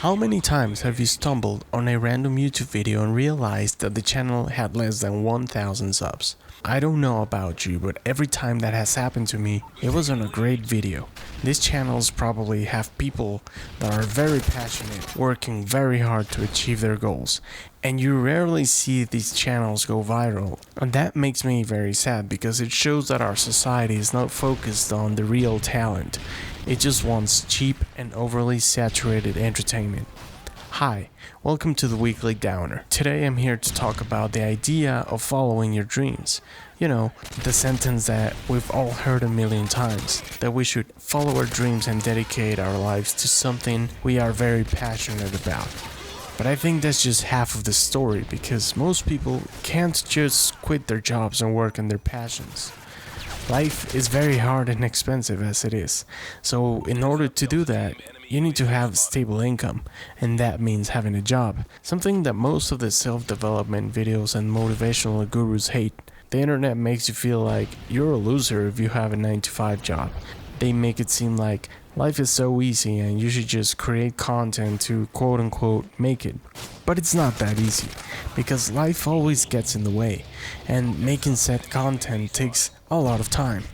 How many times have you stumbled on a random YouTube video and realized that the channel had less than 1000 subs? I don't know about you, but every time that has happened to me, it was on a great video. These channels probably have people that are very passionate, working very hard to achieve their goals, and you rarely see these channels go viral. And that makes me very sad because it shows that our society is not focused on the real talent. It just wants cheap and overly saturated entertainment. Hi, welcome to the Weekly Downer. Today I'm here to talk about the idea of following your dreams. You know, the sentence that we've all heard a million times, that we should follow our dreams and dedicate our lives to something we are very passionate about. But I think that's just half of the story because most people can't just quit their jobs and work on their passions. Life is very hard and expensive as it is, so in order to do that, you need to have stable income, and that means having a job, something that most of the self-development videos and motivational gurus hate. The internet makes you feel like you're a loser if you have a 9-to-5 job. They make it seem like life is so easy and you should just create content to quote-unquote make it. But it's not that easy, because life always gets in the way, and making said content takes a lot of time.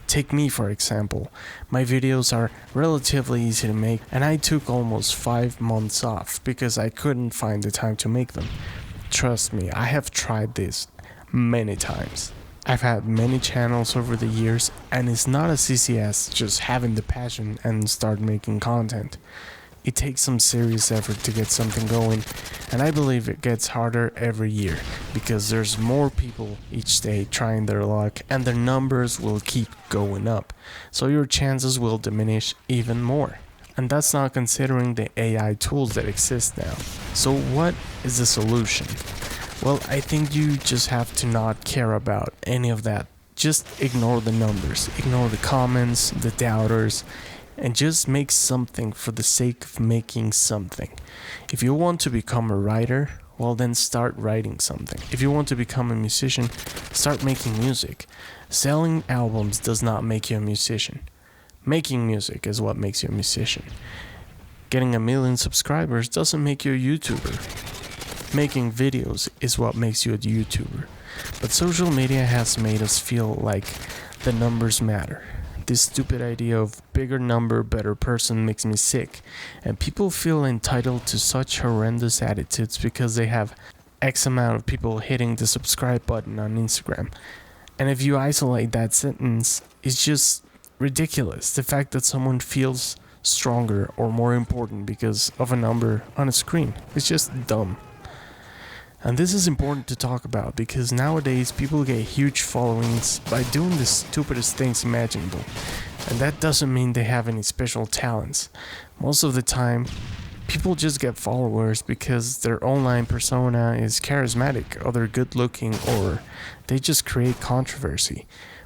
Take me for example. My videos are relatively easy to make, and I took almost 5 months off because I couldn't find the time to make them. Trust me, I have tried this many times. I've had many channels over the years, and it's not as easy as just having the passion and start making content. It takes some serious effort to get something going, and I believe it gets harder every year because there's more people each day trying their luck, and their numbers will keep going up, so your chances will diminish even more. And that's not considering the AI tools that exist now. So what is the solution? Well, I think you just have to not care about any of that. Just ignore the numbers, ignore the comments, the doubters, and just make something for the sake of making something. If you want to become a writer, well then start writing something. If you want to become a musician, start making music. Selling albums does not make you a musician. Making music is what makes you a musician. Getting 1 million subscribers doesn't make you a YouTuber. Making videos is what makes you a YouTuber. But social media has made us feel like the numbers matter. This stupid idea of bigger number, better person makes me sick, and people feel entitled to such horrendous attitudes because they have X amount of people hitting the subscribe button on Instagram. And if you isolate that sentence, it's just ridiculous. The fact that someone feels stronger or more important because of a number on a screen is just dumb. And this is important to talk about because nowadays people get huge followings by doing the stupidest things imaginable. And that doesn't mean they have any special talents. Most of the time, people just get followers because their online persona is charismatic, or they're good looking, or they just create controversy.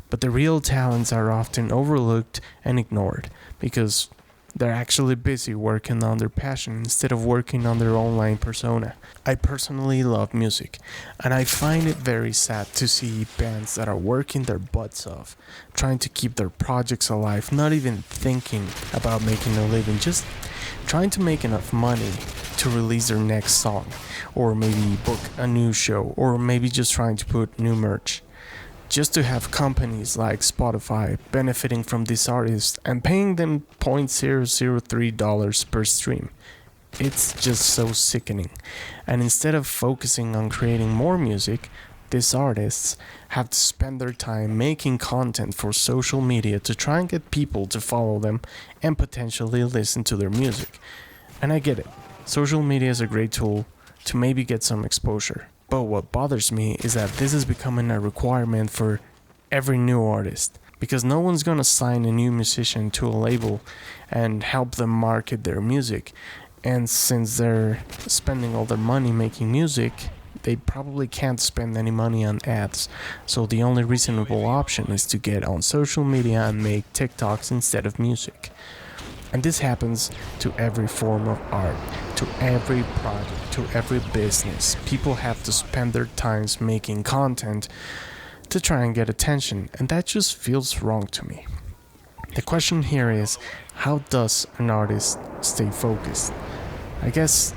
But the real talents are often overlooked and ignored because they're actually busy working on their passion instead of working on their online persona. I personally love music, and I find it very sad to see bands that are working their butts off, trying to keep their projects alive, not even thinking about making a living, just trying to make enough money to release their next song, or maybe book a new show, or maybe just trying to put new merch. Just to have companies like Spotify benefiting from these artists and paying them $0.003 per stream. It's just so sickening. And instead of focusing on creating more music, these artists have to spend their time making content for social media to try and get people to follow them and potentially listen to their music. And I get it. Social media is a great tool to maybe get some exposure. But what bothers me is that this is becoming a requirement for every new artist, because no one's gonna sign a new musician to a label and help them market their music. And since they're spending all their money making music, they probably can't spend any money on ads. So the only reasonable option is to get on social media and make TikToks instead of music. And this happens to every form of art, to every project, to every business. People have to spend their times making content to try and get attention, and that just feels wrong to me. The question here is, how does an artist stay focused? I guess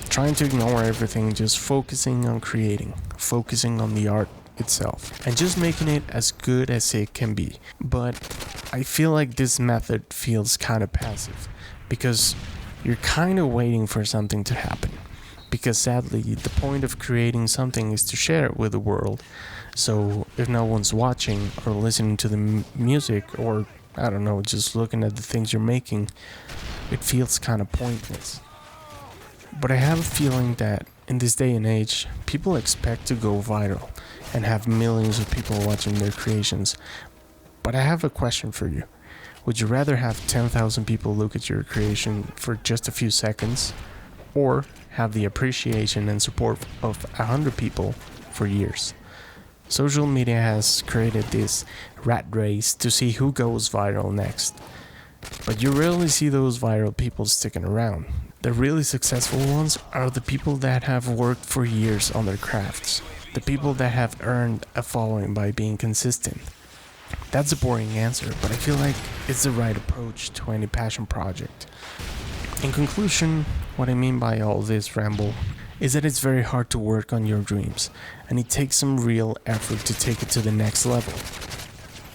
trying to ignore everything, just focusing on creating, focusing on the art itself, and just making it as good as it can be. But I feel like this method feels kind of passive, because you're kind of waiting for something to happen. Because sadly, the point of creating something is to share it with the world. So if no one's watching or listening to the music, or I don't know, just looking at the things you're making, it feels kind of pointless. But I have a feeling that in this day and age, people expect to go viral and have millions of people watching their creations. But I have a question for you. Would you rather have 10,000 people look at your creation for just a few seconds, or have the appreciation and support of 100 people for years? Social media has created this rat race to see who goes viral next. But you rarely see those viral people sticking around. The really successful ones are the people that have worked for years on their crafts. The people that have earned a following by being consistent. That's a boring answer, but I feel like it's the right approach to any passion project. In conclusion, what I mean by all this ramble is that it's very hard to work on your dreams, and it takes some real effort to take it to the next level.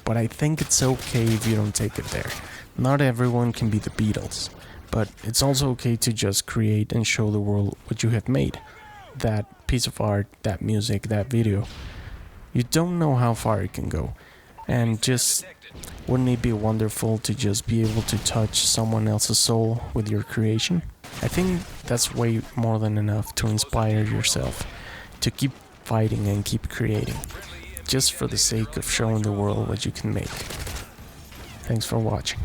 But I think it's okay if you don't take it there. Not everyone can be the Beatles, but it's also okay to just create and show the world what you have made. That piece of art, that music, that video. You don't know how far it can go, and just wouldn't it be wonderful to just be able to touch someone else's soul with your creation? I think that's way more than enough to inspire yourself to keep fighting and keep creating, just for the sake of showing the world what you can make. Thanks for watching.